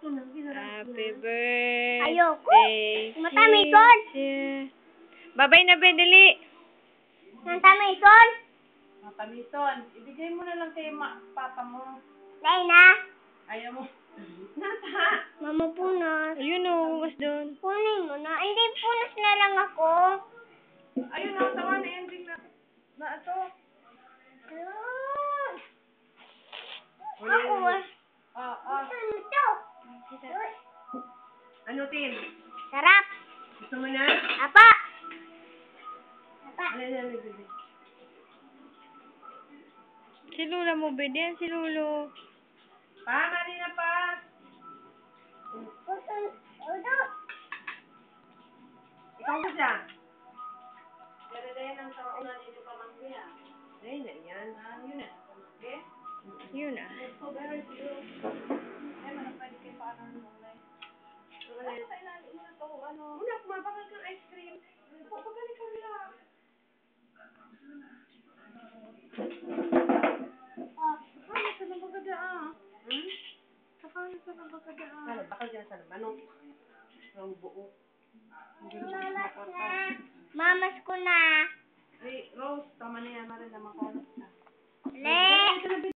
Happy birthday. Ayoko. Matamison. Babay na, Bedeli. Matamison. Matamison. Ibigay mo na lang kay papa mo. Dahil na. Ayaw mo. Nata. Mama punas. Ayun o, was doon. Punin mo na. Hindi, punas na lang ako. Ayun o, tawa na ending na. Na ito. Ayun. Huli Ako na. ah. Ano to? Ano, Tin? Sarap. Gusto mo na? Apa. Apa. Ano. Si Lula mo, Bede. Yan si Lulo. Pa, Marina pa. Udo. Ikaw ko siya. Dala-dala ng saunan nito pa lang siya. Ayun na yan. Yun na. Okay? Yun ah. So, very good. Ay, manapad kayo pa ano nung may. Ano sa ilalim mo na to? Ano? Una, kumapakal kang ice cream. Papagaling ka nila. Bakal sa nabagada ah. Bakal sa nabagada ah. Ano, bakal dyan sa manok. Ang buo. Mamas na. Mamas ko na. Hey, Rose, tama na yan. Marin na makalat ka. Le.